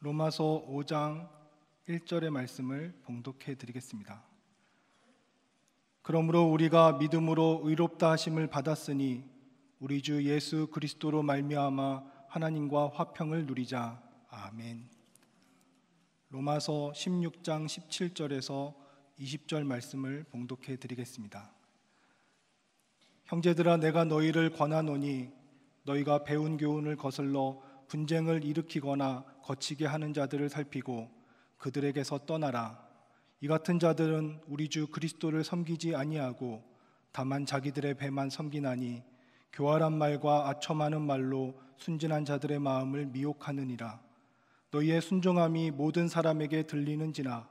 로마서 5장 1절의 말씀을 봉독해 드리겠습니다. 그러므로 우리가 믿음으로 의롭다 하심을 받았으니 우리 주 예수 그리스도로 말미암아 하나님과 화평을 누리자. 아멘. 로마서 16장 17절에서 20절 말씀을 봉독해 드리겠습니다. 형제들아, 내가 너희를 권하노니 너희가 배운 교훈을 거슬러 분쟁을 일으키거나 거치게 하는 자들을 살피고 그들에게서 떠나라. 이 같은 자들은 우리 주 그리스도를 섬기지 아니하고 다만 자기들의 배만 섬기나니 교활한 말과 아첨하는 말로 순진한 자들의 마음을 미혹하느니라. 너희의 순종함이 모든 사람에게 들리는지나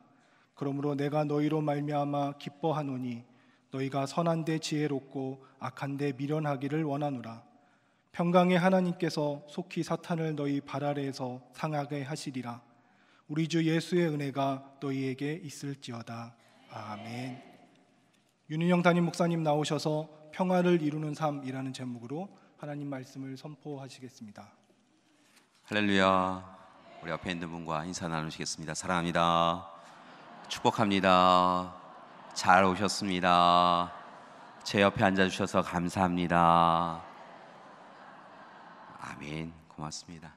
그러므로 내가 너희로 말미암아 기뻐하노니 너희가 선한 데 지혜롭고 악한 데 미련하기를 원하노라. 평강의 하나님께서 속히 사탄을 너희 발 아래에서 상하게 하시리라. 우리 주 예수의 은혜가 너희에게 있을지어다. 아멘. 윤은영 담임 목사님 나오셔서 평화를 이루는 삶이라는 제목으로 하나님 말씀을 선포하시겠습니다. 할렐루야. 우리 앞에 있는 분과 인사 나누시겠습니다. 사랑합니다. 축복합니다. 잘 오셨습니다. 제 옆에 앉아주셔서 감사합니다. 아멘. 고맙습니다.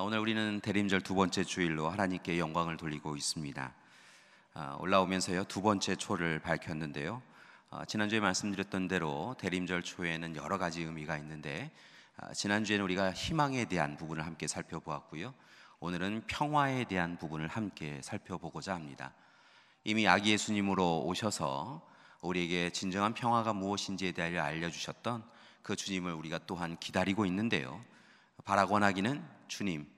오늘 우리는 대림절 두 번째 주일로 하나님께 영광을 돌리고 있습니다. 올라오면서요, 두 번째 초를 밝혔는데요, 지난주에 말씀드렸던 대로 대림절 초에는 여러 가지 의미가 있는데, 지난주에는 우리가 희망에 대한 부분을 함께 살펴보았고요, 오늘은 평화에 대한 부분을 함께 살펴보고자 합니다. 이미 아기 예수님으로 오셔서 우리에게 진정한 평화가 무엇인지에 대하여 알려주셨던 그 주님을 우리가 또한 기다리고 있는데요, 바라고 하기는 주님,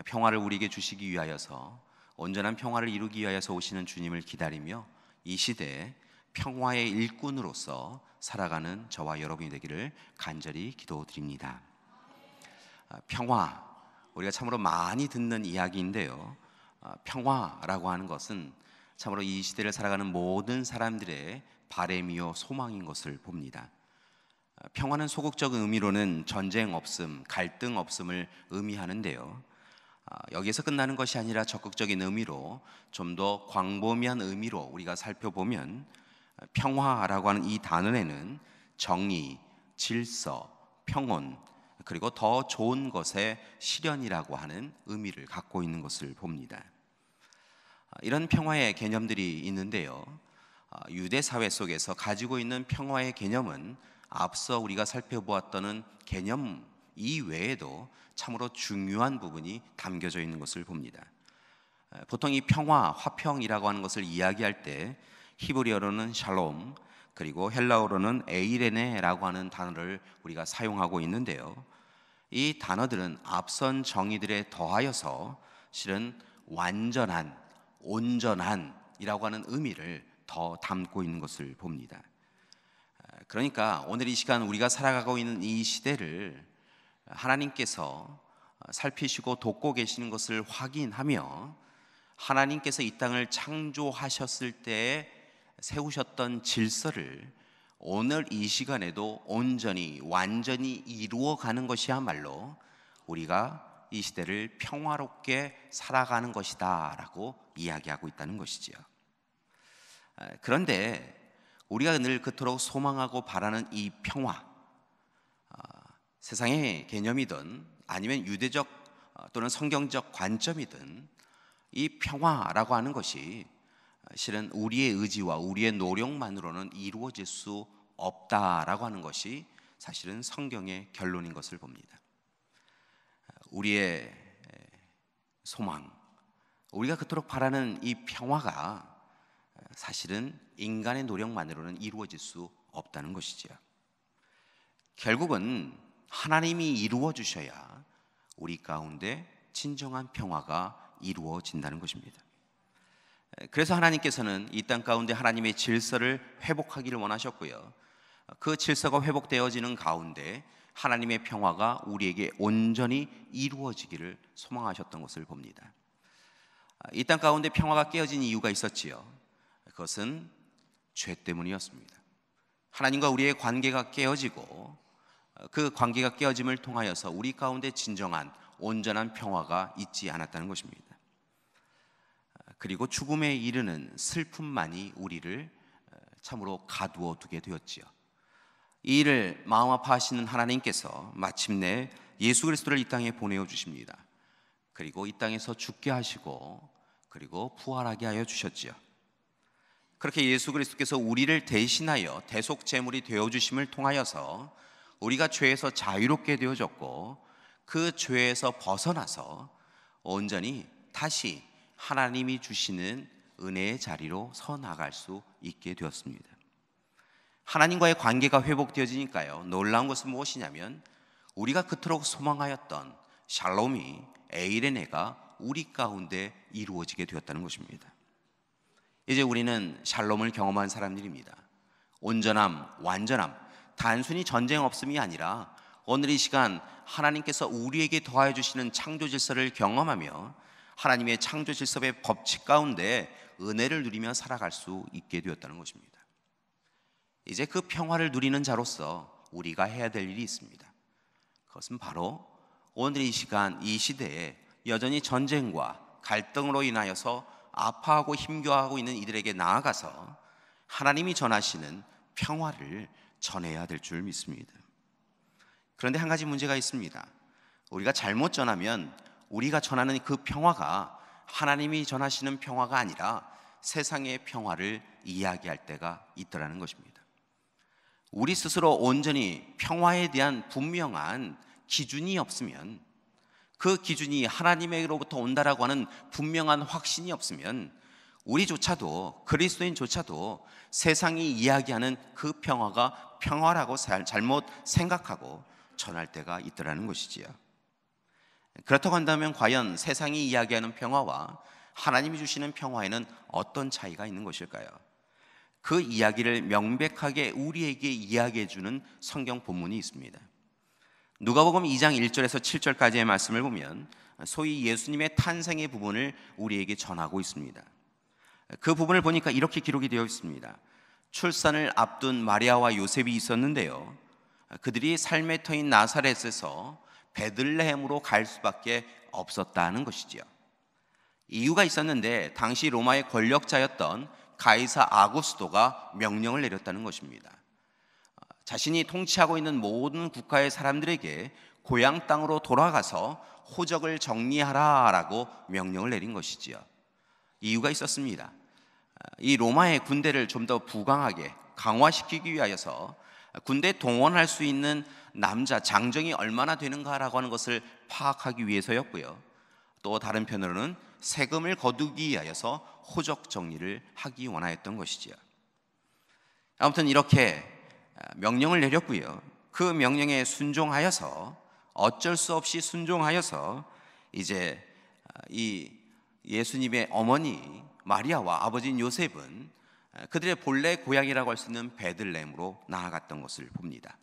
평화를 우리에게 주시기 위하여서, 온전한 평화를 이루기 위하여서 오시는 주님을 기다리며 이 시대에 평화의 일꾼으로서 살아가는 저와 여러분이 되기를 간절히 기도드립니다. 평화, 우리가 참으로 많이 듣는 이야기인데요, 평화라고 하는 것은 참으로 이 시대를 살아가는 모든 사람들의 바람이요 소망인 것을 봅니다. 평화는 소극적 의미로는 전쟁 없음, 갈등 없음을 의미하는데요, 여기에서 끝나는 것이 아니라 적극적인 의미로 좀 더 광범위한 의미로 우리가 살펴보면 평화라고 하는 이 단어에는 정의, 질서, 평온, 그리고 더 좋은 것의 실현이라고 하는 의미를 갖고 있는 것을 봅니다. 이런 평화의 개념들이 있는데요, 유대 사회 속에서 가지고 있는 평화의 개념은 앞서 우리가 살펴보았던 개념 이외에도 참으로 중요한 부분이 담겨져 있는 것을 봅니다. 보통 이 평화, 화평이라고 하는 것을 이야기할 때 히브리어로는 샬롬, 그리고 헬라어로는 에이레네라고 하는 단어를 우리가 사용하고 있는데요, 이 단어들은 앞선 정의들에 더하여서 실은 완전한, 온전한이라고 하는 의미를 더 담고 있는 것을 봅니다. 그러니까 오늘 이 시간 우리가 살아가고 있는 이 시대를 하나님께서 살피시고 돕고 계시는 것을 확인하며 하나님께서 이 땅을 창조하셨을 때에 세우셨던 질서를 오늘 이 시간에도 온전히 완전히 이루어가는 것이야말로 우리가 이 시대를 평화롭게 살아가는 것이다 라고 이야기하고 있다는 것이지요. 그런데 우리가 늘 그토록 소망하고 바라는 이 평화, 세상의 개념이든 아니면 유대적 또는 성경적 관점이든 이 평화라고 하는 것이 실은 우리의 의지와 우리의 노력만으로는 이루어질 수 없다라고 하는 것이 사실은 성경의 결론인 것을 봅니다. 우리의 소망, 우리가 그토록 바라는 이 평화가 사실은 인간의 노력만으로는 이루어질 수 없다는 것이죠. 결국은 하나님이 이루어 주셔야 우리 가운데 진정한 평화가 이루어진다는 것입니다. 그래서 하나님께서는 이 땅 가운데 하나님의 질서를 회복하기를 원하셨고요, 그 질서가 회복되어지는 가운데 하나님의 평화가 우리에게 온전히 이루어지기를 소망하셨던 것을 봅니다. 이 땅 가운데 평화가 깨어진 이유가 있었지요. 그것은 죄 때문이었습니다. 하나님과 우리의 관계가 깨어지고 그 관계가 깨어짐을 통하여서 우리 가운데 진정한 온전한 평화가 있지 않았다는 것입니다. 그리고 죽음에 이르는 슬픔만이 우리를 참으로 가두어 두게 되었지요. 이 일을 마음 아파하시는 하나님께서 마침내 예수 그리스도를 이 땅에 보내어 주십니다. 그리고 이 땅에서 죽게 하시고 그리고 부활하게 하여 주셨지요. 그렇게 예수 그리스도께서 우리를 대신하여 대속 제물이 되어 주심을 통하여서 우리가 죄에서 자유롭게 되어졌고 그 죄에서 벗어나서 온전히 다시 하나님이 주시는 은혜의 자리로 서 나갈 수 있게 되었습니다. 하나님과의 관계가 회복되어지니까요, 놀라운 것은 무엇이냐면 우리가 그토록 소망하였던 샬롬이 에이레네가 우리 가운데 이루어지게 되었다는 것입니다. 이제 우리는 샬롬을 경험한 사람들입니다. 온전함, 완전함, 단순히 전쟁 없음이 아니라 오늘 이 시간 하나님께서 우리에게 더하여 주시는 창조 질서를 경험하며 하나님의 창조 질서의 법칙 가운데 은혜를 누리며 살아갈 수 있게 되었다는 것입니다. 이제 그 평화를 누리는 자로서 우리가 해야 될 일이 있습니다. 그것은 바로 오늘 이 시간, 이 시대에 여전히 전쟁과 갈등으로 인하여서 아파하고 힘겨워하고 있는 이들에게 나아가서 하나님이 전하시는 평화를 전해야 될 줄 믿습니다. 그런데 한 가지 문제가 있습니다. 우리가 잘못 전하면 우리가 전하는 그 평화가 하나님이 전하시는 평화가 아니라 세상의 평화를 이야기할 때가 있더라는 것입니다. 우리 스스로 온전히 평화에 대한 분명한 기준이 없으면, 그 기준이 하나님에게로부터 온다라고 하는 분명한 확신이 없으면 우리조차도, 그리스도인조차도 세상이 이야기하는 그 평화가 평화라고 잘못 생각하고 전할 때가 있더라는 것이지요. 그렇다고 한다면 과연 세상이 이야기하는 평화와 하나님이 주시는 평화에는 어떤 차이가 있는 것일까요? 그 이야기를 명백하게 우리에게 이야기해 주는 성경 본문이 있습니다. 누가복음 2장 1절에서 7절까지의 말씀을 보면 소위 예수님의 탄생의 부분을 우리에게 전하고 있습니다. 그 부분을 보니까 이렇게 기록이 되어 있습니다. 출산을 앞둔 마리아와 요셉이 있었는데요, 그들이 삶의 터인 나사렛에서 베들레헴으로 갈 수밖에 없었다는 것이지요. 이유가 있었는데 당시 로마의 권력자였던 가이사 아구스토가 명령을 내렸다는 것입니다. 자신이 통치하고 있는 모든 국가의 사람들에게 고향 땅으로 돌아가서 호적을 정리하라라고 명령을 내린 것이지요. 이유가 있었습니다. 이 로마의 군대를 좀 더 부강하게 강화시키기 위하여서 군대에 동원할 수 있는 남자 장정이 얼마나 되는가라고 하는 것을 파악하기 위해서였고요. 또 다른 편으로는 세금을 거두기 위하여서 호적 정리를 하기 원하였던 것이지요. 아무튼 이렇게 명령을 내렸고요. 그 명령에 순종하여서, 어쩔 수 없이 순종하여서 이제 이 예수님의 어머니 마리아와 아버지인 요셉은 그들의 본래 고향이라고 할 수 있는 베들레헴으로 나아갔던 것을 봅니다.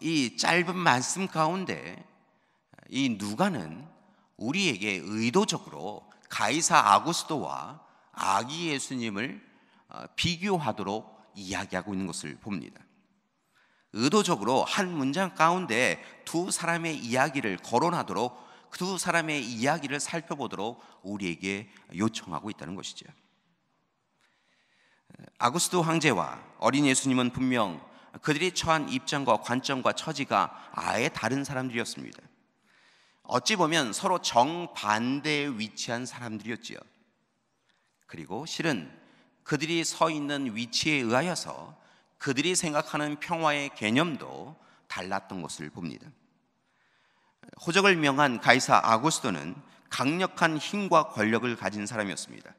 이 짧은 말씀 가운데 이 누가는 우리에게 의도적으로 가이사 아구스토와 아기 예수님을 비교하도록 이야기하고 있는 것을 봅니다. 의도적으로 한 문장 가운데 두 사람의 이야기를 거론하도록, 두 사람의 이야기를 살펴보도록 우리에게 요청하고 있다는 것이죠. 아구스토 황제와 어린 예수님은 분명 그들이 처한 입장과 관점과 처지가 아예 다른 사람들이었습니다. 어찌 보면 서로 정반대에 위치한 사람들이었지요. 그리고 실은 그들이 서 있는 위치에 의하여서 그들이 생각하는 평화의 개념도 달랐던 것을 봅니다. 호적을 명한 가이사 아구스토는 강력한 힘과 권력을 가진 사람이었습니다.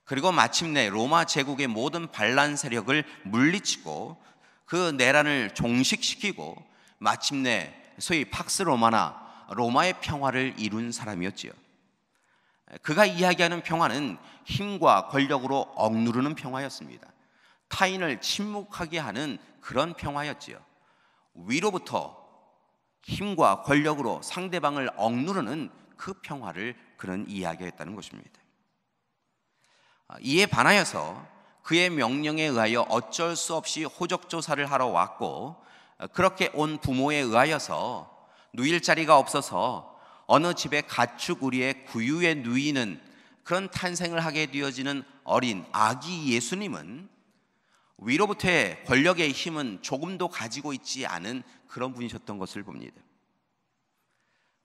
그리고 마침내 로마 제국의 모든 반란 세력을 물리치고 그 내란을 종식시키고 마침내 소위 팍스 로마나 로마의 평화를 이룬 사람이었지요. 그가 이야기하는 평화는 힘과 권력으로 억누르는 평화였습니다. 타인을 침묵하게 하는 그런 평화였지요. 위로부터 힘과 권력으로 상대방을 억누르는 그 평화를 그는 이야기했다는 것입니다. 이에 반하여서 그의 명령에 의하여 어쩔 수 없이 호적 조사를 하러 왔고, 그렇게 온 부모에 의하여서 누일 자리가 없어서 어느 집에 가축 우리의 구유에 누이는 그런 탄생을 하게 되어지는 어린 아기 예수님은 위로부터의 권력의 힘은 조금도 가지고 있지 않은 그런 분이셨던 것을 봅니다.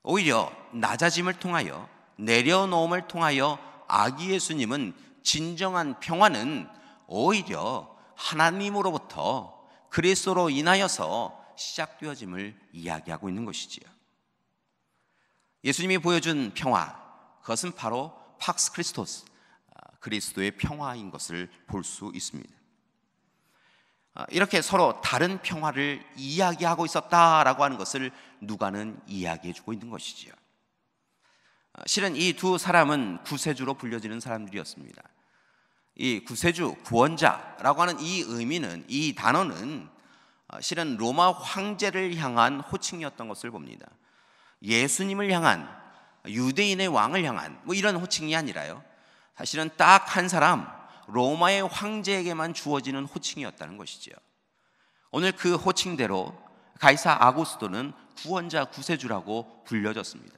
오히려 낮아짐을 통하여, 내려놓음을 통하여 아기 예수님은 진정한 평화는 오히려 하나님으로부터 그리스도로 인하여서 시작되어짐을 이야기하고 있는 것이지요. 예수님이 보여준 평화, 그것은 바로 팍스 크리스토스, 그리스도의 평화인 것을 볼 수 있습니다. 이렇게 서로 다른 평화를 이야기하고 있었다라고 하는 것을 누가는 이야기해 주고 있는 것이지요. 실은 이 두 사람은 구세주로 불려지는 사람들이었습니다. 이 구세주, 구원자라고 하는 이 의미는, 이 단어는 실은 로마 황제를 향한 호칭이었던 것을 봅니다. 예수님을 향한, 유대인의 왕을 향한 이런 호칭이 아니라요, 사실은 딱 한 사람, 로마의 황제에게만 주어지는 호칭이었다는 것이죠. 오늘 그 호칭대로 가이사 아구스토는 구원자, 구세주라고 불려졌습니다.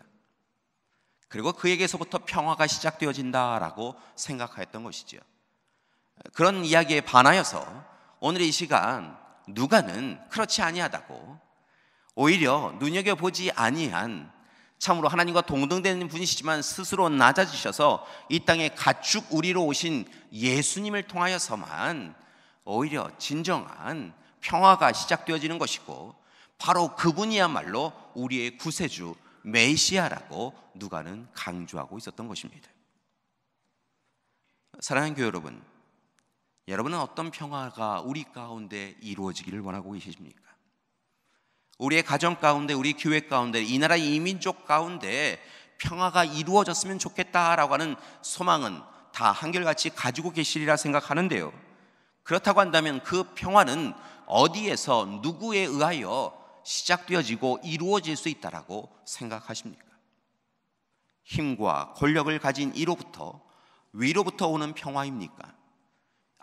그리고 그에게서부터 평화가 시작되어진다라고 생각하였던 것이죠. 그런 이야기에 반하여서 오늘 이 시간 누가는 그렇지 아니하다고, 오히려 눈여겨보지 아니한, 참으로 하나님과 동등되는 분이시지만 스스로 낮아지셔서 이 땅에 가축 우리로 오신 예수님을 통하여서만 오히려 진정한 평화가 시작되어지는 것이고, 바로 그분이야말로 우리의 구세주 메시아라고 누가는 강조하고 있었던 것입니다. 사랑하는 교회 여러분, 여러분은 어떤 평화가 우리 가운데 이루어지기를 원하고 계십니까? 우리의 가정 가운데, 우리 교회 가운데, 이 나라 이민족 가운데 평화가 이루어졌으면 좋겠다라고 하는 소망은 다 한결같이 가지고 계시리라 생각하는데요, 그렇다고 한다면 그 평화는 어디에서 누구에 의하여 시작되어지고 이루어질 수 있다라고 생각하십니까? 힘과 권력을 가진 이로부터, 위로부터 오는 평화입니까?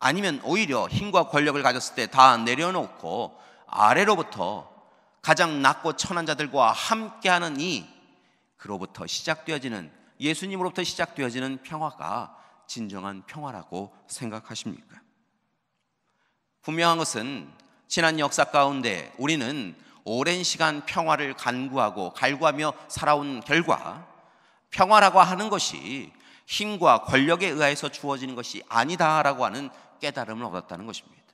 아니면 오히려 힘과 권력을 가졌을 때 다 내려놓고 아래로부터 가장 낮고 천한 자들과 함께하는 그로부터 시작되어지는, 예수님으로부터 시작되어지는 평화가 진정한 평화라고 생각하십니까? 분명한 것은 지난 역사 가운데 우리는 오랜 시간 평화를 간구하고 갈구하며 살아온 결과, 평화라고 하는 것이 힘과 권력에 의해서 주어지는 것이 아니다라고 하는 깨달음을 얻었다는 것입니다.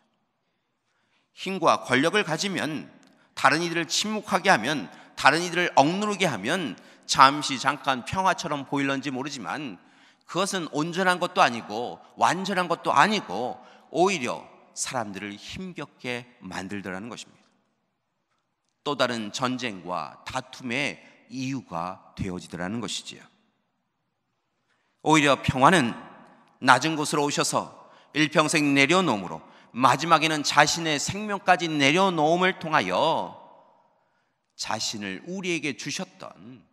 힘과 권력을 가지면, 다른 이들을 침묵하게 하면, 다른 이들을 억누르게 하면 잠시 잠깐 평화처럼 보일런지 모르지만 그것은 온전한 것도 아니고 완전한 것도 아니고 오히려 사람들을 힘겹게 만들더라는 것입니다. 또 다른 전쟁과 다툼의 이유가 되어지더라는 것이지요. 오히려 평화는 낮은 곳으로 오셔서 일평생 내려놓음으로 마지막에는 자신의 생명까지 내려놓음을 통하여 자신을 우리에게 주셨던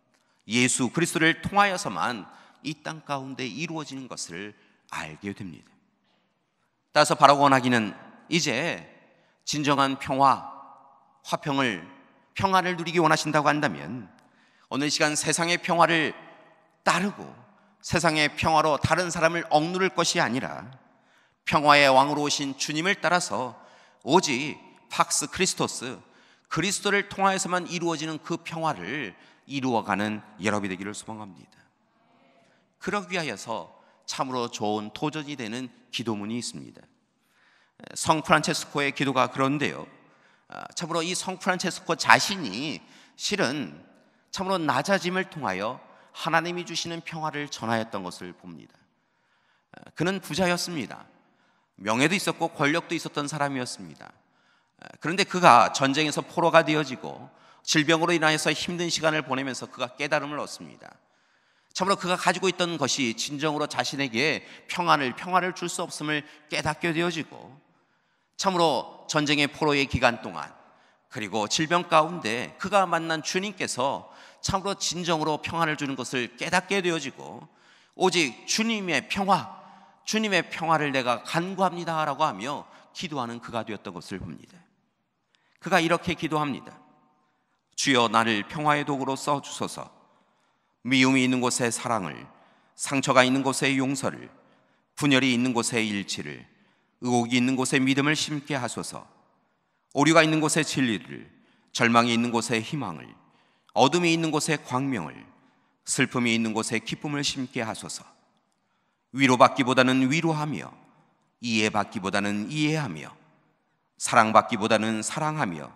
예수 그리스도를 통하여서만 이 땅 가운데 이루어지는 것을 알게 됩니다. 따라서 바로 원하기는 이제 진정한 평화, 평화를 누리기 원하신다고 한다면 오늘 시간 세상의 평화를 따르고 세상의 평화로 다른 사람을 억누를 것이 아니라 평화의 왕으로 오신 주님을 따라서 오직 팍스 크리스토스, 그리스도를 통하여서만 이루어지는 그 평화를 이루어가는 여러분이 되기를 소망합니다. 그러기 위하여서 참으로 좋은 도전이 되는 기도문이 있습니다. 성 프란체스코의 기도가 그런데요, 참으로 이 성 프란체스코 자신이 실은 참으로 낮아짐을 통하여 하나님이 주시는 평화를 전하였던 것을 봅니다. 그는 부자였습니다. 명예도 있었고 권력도 있었던 사람이었습니다. 그런데 그가 전쟁에서 포로가 되어지고 질병으로 인하여서 힘든 시간을 보내면서 그가 깨달음을 얻습니다. 참으로 그가 가지고 있던 것이 진정으로 자신에게 평화를 줄 수 없음을 깨닫게 되어지고, 참으로 전쟁의 포로의 기간 동안 그리고 질병 가운데 그가 만난 주님께서 참으로 진정으로 평안을 주는 것을 깨닫게 되어지고, 오직 주님의 평화를 내가 간구합니다 라고 하며 기도하는 그가 되었던 것을 봅니다. 그가 이렇게 기도합니다. 주여 나를 평화의 도구로 써주소서. 미움이 있는 곳에 사랑을, 상처가 있는 곳에 용서를, 분열이 있는 곳에 일치를, 의혹이 있는 곳에 믿음을 심게 하소서. 오류가 있는 곳에 진리를, 절망이 있는 곳에 희망을, 어둠이 있는 곳에 광명을, 슬픔이 있는 곳에 기쁨을 심게 하소서. 위로받기보다는 위로하며, 이해받기보다는 이해하며, 사랑받기보다는 사랑하며,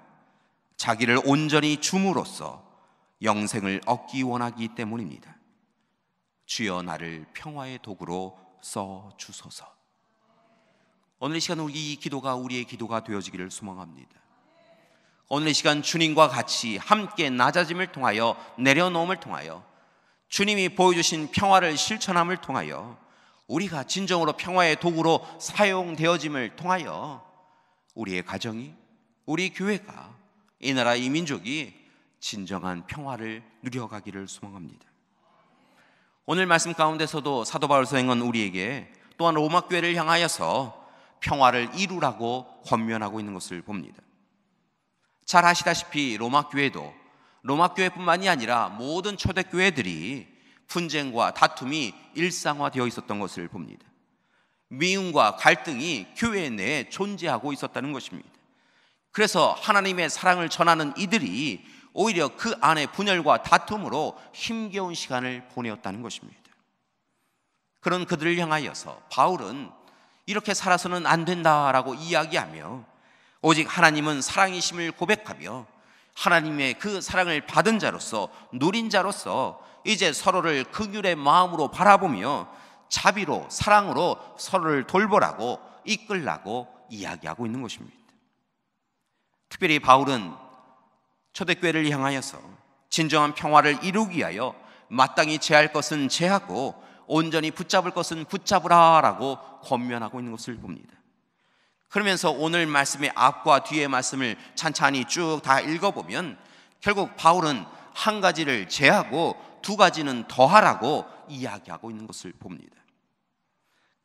자기를 온전히 줌으로써 영생을 얻기 원하기 때문입니다. 주여 나를 평화의 도구로 써 주소서. 오늘 이 시간 이 기도가 우리의 기도가 되어지기를 소망합니다. 오늘 이 시간 주님과 같이 함께 낮아짐을 통하여, 내려놓음을 통하여, 주님이 보여주신 평화를 실천함을 통하여, 우리가 진정으로 평화의 도구로 사용되어짐을 통하여 우리의 가정이, 우리 교회가, 이 나라, 이 민족이 진정한 평화를 누려가기를 소망합니다. 오늘 말씀 가운데서도 사도 바울 선생은 우리에게 또한 로마 교회를 향하여서 평화를 이루라고 권면하고 있는 것을 봅니다. 잘 아시다시피 로마 교회도, 로마 교회뿐만이 아니라 모든 초대 교회들이 분쟁과 다툼이 일상화되어 있었던 것을 봅니다. 미움과 갈등이 교회 내에 존재하고 있었다는 것입니다. 그래서 하나님의 사랑을 전하는 이들이 오히려 그 안에 분열과 다툼으로 힘겨운 시간을 보내었다는 것입니다. 그런 그들을 향하여서 바울은 이렇게 살아서는 안 된다라고 이야기하며, 오직 하나님은 사랑이심을 고백하며 하나님의 그 사랑을 받은 자로서, 누린 자로서 이제 서로를 긍휼의 마음으로 바라보며 자비로, 사랑으로 서로를 돌보라고, 이끌라고 이야기하고 있는 것입니다. 특별히 바울은 초대교회를 향하여서 진정한 평화를 이루기 위하여 마땅히 제할 것은 제하고 온전히 붙잡을 것은 붙잡으라라고 권면하고 있는 것을 봅니다. 그러면서 오늘 말씀의 앞과 뒤의 말씀을 찬찬히 쭉 다 읽어보면 결국 바울은 한 가지를 제하고 두 가지는 더하라고 이야기하고 있는 것을 봅니다.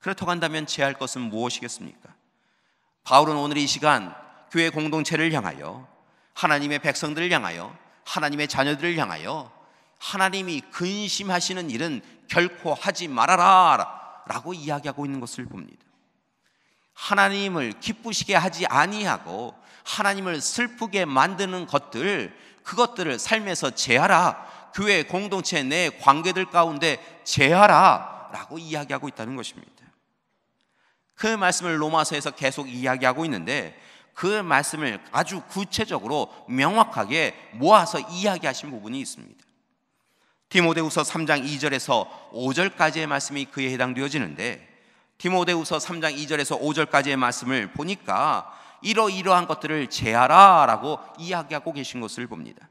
그렇다고 한다면 제할 것은 무엇이겠습니까? 바울은 오늘 이 시간 교회 공동체를 향하여, 하나님의 백성들을 향하여, 하나님의 자녀들을 향하여 하나님이 근심하시는 일은 결코 하지 말아라 라고 이야기하고 있는 것을 봅니다. 하나님을 기쁘시게 하지 아니하고 하나님을 슬프게 만드는 것들, 그것들을 삶에서 제하라, 교회 공동체 내 관계들 가운데 제하라 라고 이야기하고 있다는 것입니다. 그 말씀을 로마서에서 계속 이야기하고 있는데 그 말씀을 아주 구체적으로 명확하게 모아서 이야기하신 부분이 있습니다. 디모데후서 3장 2절에서 5절까지의 말씀이 그에 해당되어지는데, 디모데후서 3장 2절에서 5절까지의 말씀을 보니까 이러이러한 것들을 제하라 라고 이야기하고 계신 것을 봅니다.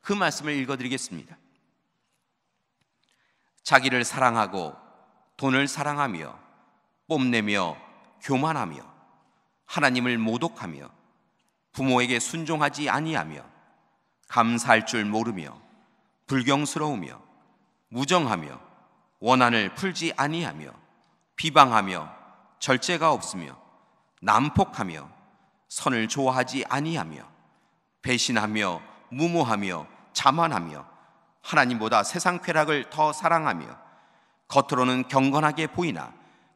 그 말씀을 읽어드리겠습니다. 자기를 사랑하고 돈을 사랑하며 뽐내며 교만하며 하나님을 모독하며 부모에게 순종하지 아니하며 감사할 줄 모르며 불경스러우며 무정하며 원한을 풀지 아니하며 비방하며 절제가 없으며 난폭하며 선을 좋아하지 아니하며 배신하며 무모하며 자만하며 하나님보다 세상 쾌락을 더 사랑하며 겉으로는 경건하게 보이나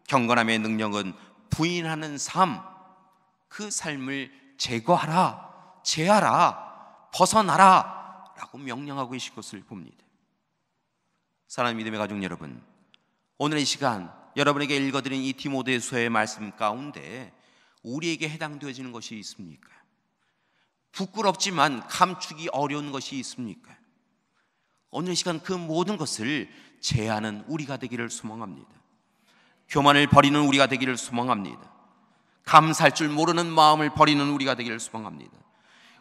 경건함의 능력은 부인하는 삶, 그 삶을 제거하라, 제하라, 벗어나라 라고 명령하고 계신 것을 봅니다. 사랑하는 믿음의 가족 여러분, 오늘 이 시간 여러분에게 읽어드린 이 디모데후서의 말씀 가운데 우리에게 해당되어지는 것이 있습니까? 부끄럽지만 감추기 어려운 것이 있습니까? 오늘 이 시간 그 모든 것을 제하는 우리가 되기를 소망합니다. 교만을 버리는 우리가 되기를 소망합니다. 감사할 줄 모르는 마음을 버리는 우리가 되기를 소망합니다.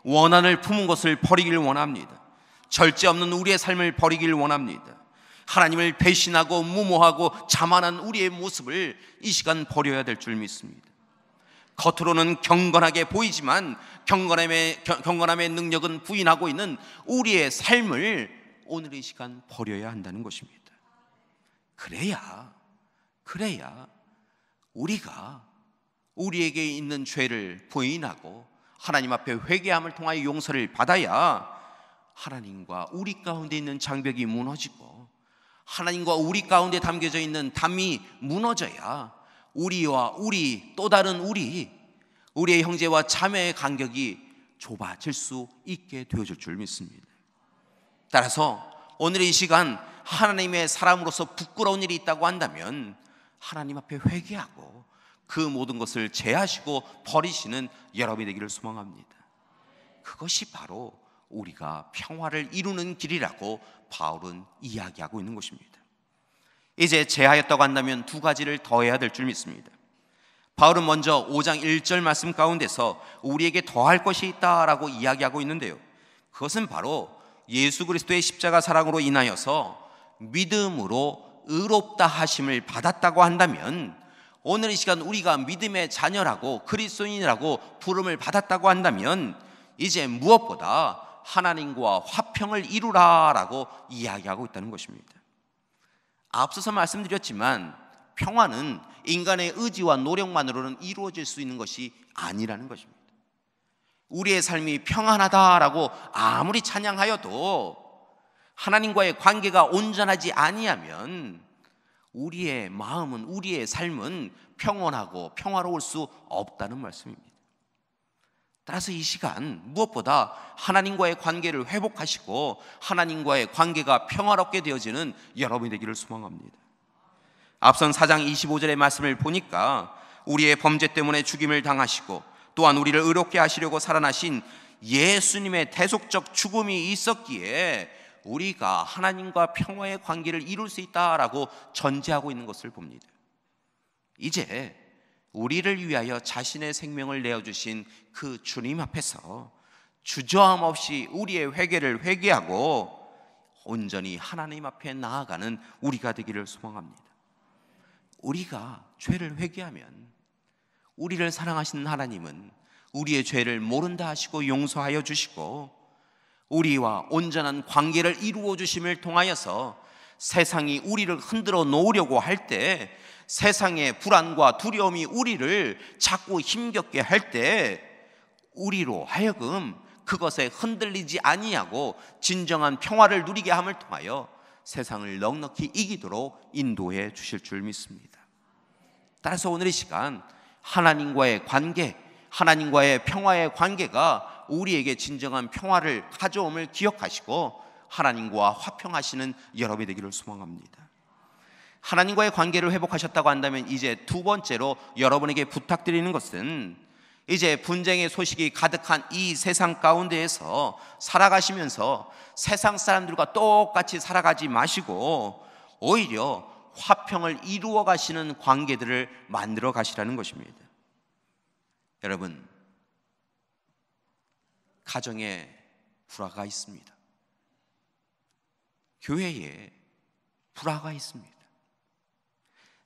원한을 품은 것을 버리기를 원합니다. 절제 없는 우리의 삶을 버리기를 원합니다. 하나님을 배신하고 무모하고 자만한 우리의 모습을 이 시간 버려야 될 줄 믿습니다. 겉으로는 경건하게 보이지만 경건함의 능력은 부인하고 있는 우리의 삶을 오늘 이 시간 버려야 한다는 것입니다. 그래야 우리가 우리에게 있는 죄를 부인하고 하나님 앞에 회개함을 통하여 용서를 받아야 하나님과 우리 가운데 있는 장벽이 무너지고 하나님과 우리 가운데 담겨져 있는 담이 무너져야 우리와 또 다른 우리의 형제와 자매의 간격이 좁아질 수 있게 되어질 줄 믿습니다. 따라서 오늘의 이 시간 하나님의 사람으로서 부끄러운 일이 있다고 한다면 하나님 앞에 회개하고 그 모든 것을 제하시고 버리시는 여러분이 되기를 소망합니다. 그것이 바로 우리가 평화를 이루는 길이라고 바울은 이야기하고 있는 것입니다. 이제 제하였다고 한다면 두 가지를 더해야 될 줄 믿습니다. 바울은 먼저 5장 1절 말씀 가운데서 우리에게 더할 것이 있다라고 이야기하고 있는데요, 그것은 바로 예수 그리스도의 십자가 사랑으로 인하여서 믿음으로 의롭다 하심을 받았다고 한다면, 오늘 이 시간 우리가 믿음의 자녀라고 그리스도인이라고 부름을 받았다고 한다면 이제 무엇보다 하나님과 화평을 이루라라고 이야기하고 있다는 것입니다. 앞서서 말씀드렸지만 평화는 인간의 의지와 노력만으로는 이루어질 수 있는 것이 아니라는 것입니다. 우리의 삶이 평안하다라고 아무리 찬양하여도 하나님과의 관계가 온전하지 아니하면 우리의 마음은, 우리의 삶은 평온하고 평화로울 수 없다는 말씀입니다. 따라서 이 시간 무엇보다 하나님과의 관계를 회복하시고 하나님과의 관계가 평화롭게 되어지는 여러분이 되기를 소망합니다. 앞선 4장 25절의 말씀을 보니까 우리의 범죄 때문에 죽임을 당하시고 또한 우리를 의롭게 하시려고 살아나신 예수님의 대속적 죽음이 있었기에 우리가 하나님과 평화의 관계를 이룰 수 있다라고 전제하고 있는 것을 봅니다. 이제 우리를 위하여 자신의 생명을 내어주신 그 주님 앞에서 주저함 없이 우리의 회개를 회개하고 온전히 하나님 앞에 나아가는 우리가 되기를 소망합니다. 우리가 죄를 회개하면 우리를 사랑하시는 하나님은 우리의 죄를 모른다 하시고 용서하여 주시고 우리와 온전한 관계를 이루어 주심을 통하여서 세상이 우리를 흔들어 놓으려고 할 때, 세상의 불안과 두려움이 우리를 자꾸 힘겹게 할 때 우리로 하여금 그것에 흔들리지 아니하고 진정한 평화를 누리게 함을 통하여 세상을 넉넉히 이기도록 인도해 주실 줄 믿습니다. 따라서 오늘 이 시간 하나님과의 관계, 하나님과의 평화의 관계가 우리에게 진정한 평화를 가져옴을 기억하시고 하나님과 화평하시는 여러분이 되기를 소망합니다. 하나님과의 관계를 회복하셨다고 한다면 이제 두 번째로 여러분에게 부탁드리는 것은, 이제 분쟁의 소식이 가득한 이 세상 가운데에서 살아가시면서 세상 사람들과 똑같이 살아가지 마시고 오히려 화평을 이루어 가시는 관계들을 만들어 가시라는 것입니다. 여러분, 가정에 불화가 있습니다. 교회에 불화가 있습니다.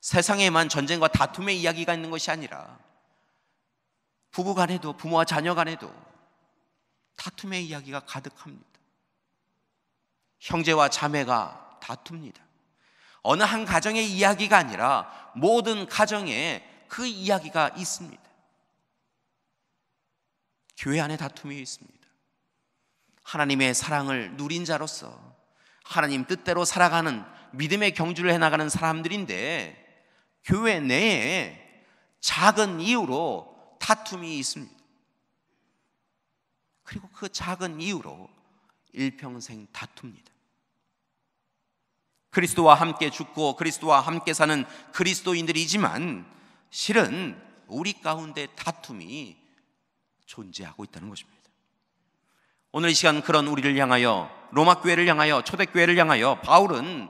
세상에만 전쟁과 다툼의 이야기가 있는 것이 아니라 부부 간에도, 부모와 자녀 간에도 다툼의 이야기가 가득합니다. 형제와 자매가 다툽니다. 어느 한 가정의 이야기가 아니라 모든 가정에 그 이야기가 있습니다. 교회 안에 다툼이 있습니다. 하나님의 사랑을 누린 자로서 하나님 뜻대로 살아가는 믿음의 경주를 해나가는 사람들인데 교회 내에 작은 이유로 다툼이 있습니다. 그리고 그 작은 이유로 일평생 다툽니다. 그리스도와 함께 죽고 그리스도와 함께 사는 그리스도인들이지만 실은 우리 가운데 다툼이 존재하고 있다는 것입니다. 오늘 이 시간 그런 우리를 향하여, 로마 교회를 향하여, 초대교회를 향하여 바울은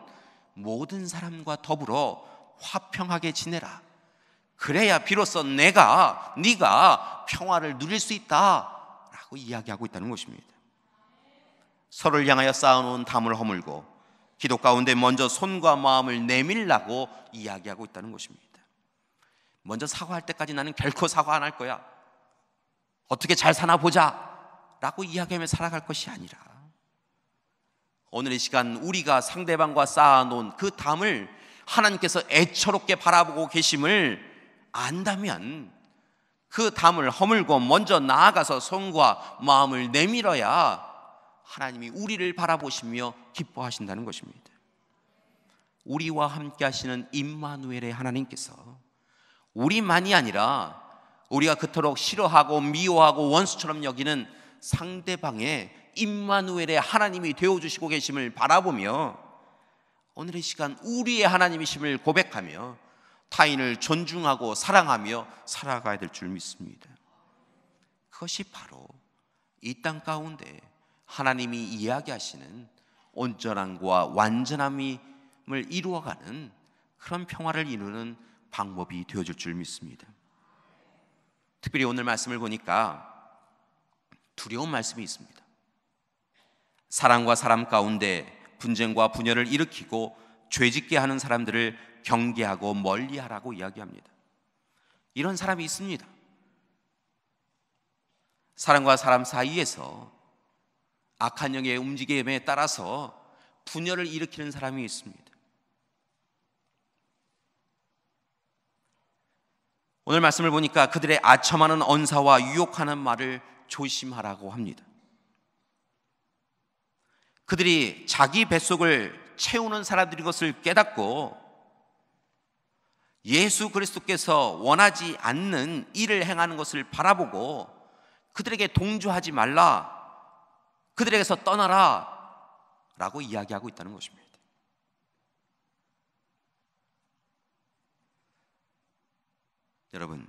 모든 사람과 더불어 화평하게 지내라. 그래야 비로소 네가 평화를 누릴 수 있다라고 이야기하고 있다는 것입니다. 서로를 향하여 쌓아놓은 담을 허물고 기도 가운데 먼저 손과 마음을 내밀라고 이야기하고 있다는 것입니다. 먼저 사과할 때까지 나는 결코 사과 안 할 거야, 어떻게 잘 사나 보자 라고 이야기하며 살아갈 것이 아니라 오늘 이 시간 우리가 상대방과 쌓아놓은 그 담을 하나님께서 애처롭게 바라보고 계심을 안다면 그 담을 허물고 먼저 나아가서 손과 마음을 내밀어야 하나님이 우리를 바라보시며 기뻐하신다는 것입니다. 우리와 함께 하시는 임마누엘의 하나님께서 우리만이 아니라 우리가 그토록 싫어하고 미워하고 원수처럼 여기는 상대방의 임마누엘의 하나님이 되어주시고 계심을 바라보며 오늘의 시간 우리의 하나님이심을 고백하며 타인을 존중하고 사랑하며 살아가야 될 줄 믿습니다. 그것이 바로 이 땅 가운데 하나님이 이야기하시는 온전함과 완전함을 이루어가는 그런 평화를 이루는 방법이 되어줄 줄 믿습니다. 특별히 오늘 말씀을 보니까 두려운 말씀이 있습니다. 사람과 사람 가운데 분쟁과 분열을 일으키고 죄짓게 하는 사람들을 경계하고 멀리하라고 이야기합니다. 이런 사람이 있습니다. 사람과 사람 사이에서 악한 영의 움직임에 따라서 분열을 일으키는 사람이 있습니다. 오늘 말씀을 보니까 그들의 아첨하는 언사와 유혹하는 말을 조심하라고 합니다. 그들이 자기 뱃속을 채우는 사람들인 것을 깨닫고 예수 그리스도께서 원하지 않는 일을 행하는 것을 바라보고 그들에게 동조하지 말라, 그들에게서 떠나라 라고 이야기하고 있다는 것입니다. 여러분,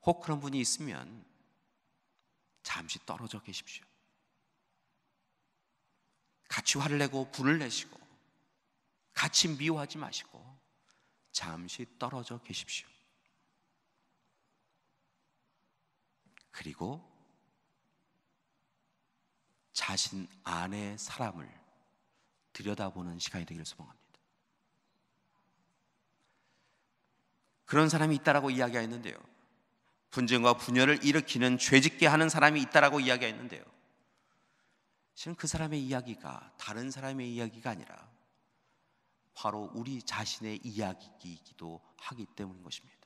혹 그런 분이 있으면 잠시 떨어져 계십시오. 같이 화를 내고 분을 내시고 같이 미워하지 마시고 잠시 떨어져 계십시오. 그리고 자신 안의 사람을 들여다보는 시간이 되기를 소망합니다. 그런 사람이 있다라고 이야기했는데요, 분쟁과 분열을 일으키는 죄짓게 하는 사람이 있다라고 이야기했는데요, 지금 그 사람의 이야기가 다른 사람의 이야기가 아니라 바로 우리 자신의 이야기이기도 하기 때문인 것입니다.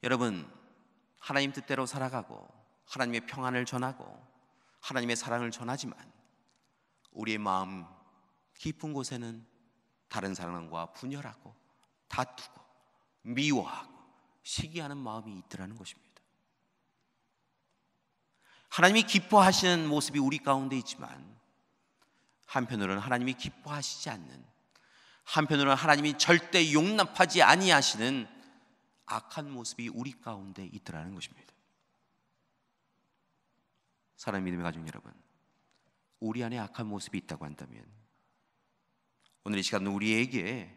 여러분, 하나님 뜻대로 살아가고 하나님의 평안을 전하고 하나님의 사랑을 전하지만 우리의 마음 깊은 곳에는 다른 사람과 분열하고 다투고 미워하고 시기하는 마음이 있더라는 것입니다. 하나님이 기뻐하시는 모습이 우리 가운데 있지만 한편으로는 하나님이 기뻐하시지 않는, 한편으로는 하나님이 절대 용납하지 아니하시는 악한 모습이 우리 가운데 있더라는 것입니다. 사랑하는 믿음의 가족 여러분, 우리 안에 악한 모습이 있다고 한다면 오늘 이 시간 우리에게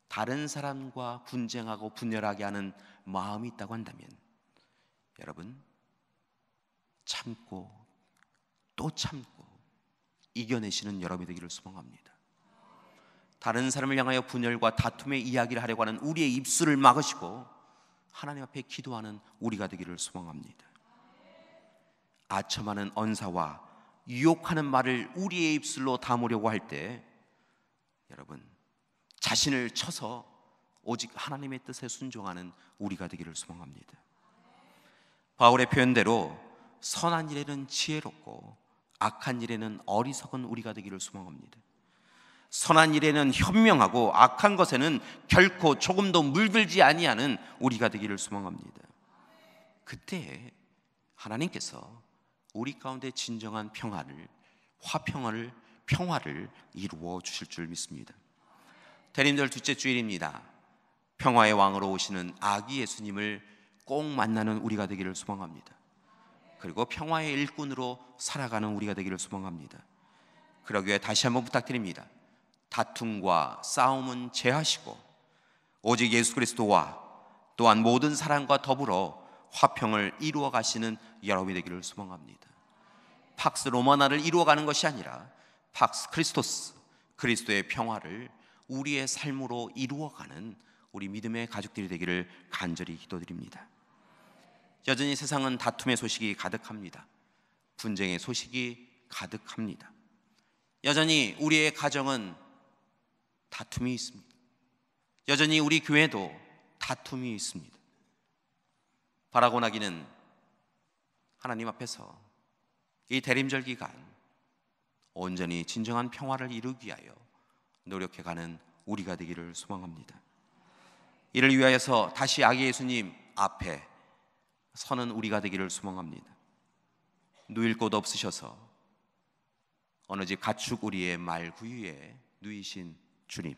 다른 사람과 분쟁하고 분열하게 하는 마음이 있다고 한다면 여러분, 참고 또 참고 이겨내시는 여러분이 되기를 소망합니다. 다른 사람을 향하여 분열과 다툼의 이야기를 하려고 하는 우리의 입술을 막으시고 하나님 앞에 기도하는 우리가 되기를 소망합니다. 아첨하는 언사와 유혹하는 말을 우리의 입술로 담으려고 할 때 여러분, 자신을 쳐서 오직 하나님의 뜻에 순종하는 우리가 되기를 소망합니다. 바울의 표현대로 선한 일에는 지혜롭고 악한 일에는 어리석은 우리가 되기를 소망합니다. 선한 일에는 현명하고 악한 것에는 결코 조금도 물들지 아니하는 우리가 되기를 소망합니다. 그때 하나님께서 우리 가운데 진정한 평화를, 평화를 이루어 주실 줄 믿습니다. 대림절 둘째 주일입니다. 평화의 왕으로 오시는 아기 예수님을 꼭 만나는 우리가 되기를 소망합니다. 그리고 평화의 일꾼으로 살아가는 우리가 되기를 소망합니다. 그러기 위해 다시 한번 부탁드립니다. 다툼과 싸움은 제하시고 오직 예수 그리스도와 또한 모든 사람과 더불어 화평을 이루어 가시는 여러분이 되기를 소망합니다. 팍스 로마나를 이루어가는 것이 아니라 팍스 크리스토스, 그리스도의 평화를 우리의 삶으로 이루어가는 우리 믿음의 가족들이 되기를 간절히 기도드립니다. 여전히 세상은 다툼의 소식이 가득합니다. 분쟁의 소식이 가득합니다. 여전히 우리의 가정은 다툼이 있습니다. 여전히 우리 교회도 다툼이 있습니다. 바라고 나기는 하나님 앞에서 이 대림절 기간 온전히 진정한 평화를 이루기 위하여 노력해가는 우리가 되기를 소망합니다. 이를 위하여서 다시 아기 예수님 앞에 서는 우리가 되기를 소망합니다. 누일 곳 없으셔서 어느 집 가축 우리의 말구유에 누이신 주님,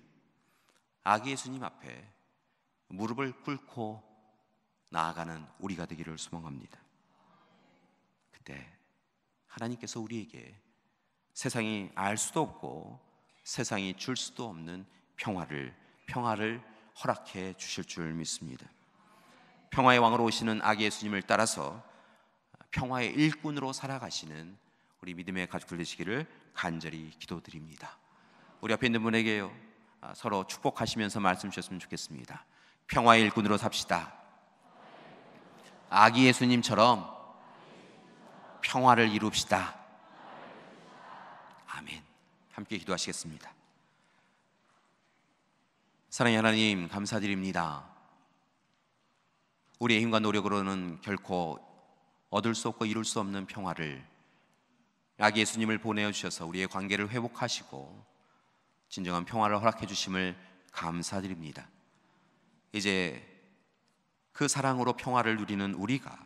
아기 예수님 앞에 무릎을 꿇고 나아가는 우리가 되기를 소망합니다. 그때 하나님께서 우리에게 세상이 알 수도 없고 세상이 줄 수도 없는 평화를 허락해 주실 줄 믿습니다. 평화의 왕으로 오시는 아기 예수님을 따라서 평화의 일꾼으로 살아가시는 우리 믿음의 가족들 되시기를 간절히 기도드립니다. 우리 앞에 있는 분에게요, 서로 축복하시면서 말씀 주셨으면 좋겠습니다. 평화의 일꾼으로 삽시다. 아기 예수님처럼 평화를 이룹시다. 아멘. 함께 기도하시겠습니다. 사랑의 하나님, 감사드립니다. 우리의 힘과 노력으로는 결코 얻을 수 없고 이룰 수 없는 평화를 아기 예수님을 보내어 주셔서 우리의 관계를 회복하시고 진정한 평화를 허락해 주심을 감사드립니다. 이제 그 사랑으로 평화를 누리는 우리가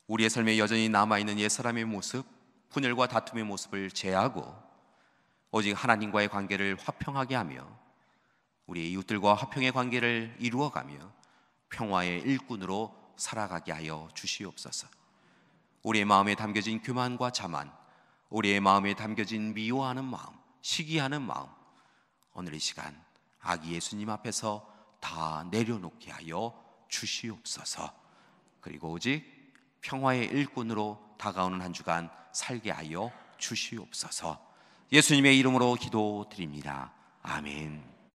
우리의 삶에 여전히 남아있는 옛사람의 모습, 분열과 다툼의 모습을 제하고 오직 하나님과의 관계를 화평하게 하며 우리의 이웃들과 화평의 관계를 이루어가며 평화의 일꾼으로 살아가게 하여 주시옵소서. 우리의 마음에 담겨진 교만과 자만, 우리의 마음에 담겨진 미워하는 마음, 시기하는 마음, 오늘 이 시간 아기 예수님 앞에서 다 내려놓게 하여 주시옵소서. 그리고 오직 평화의 일꾼으로 다가오는 한 주간 살게 하여 주시옵소서. 예수님의 이름으로 기도드립니다. 아멘.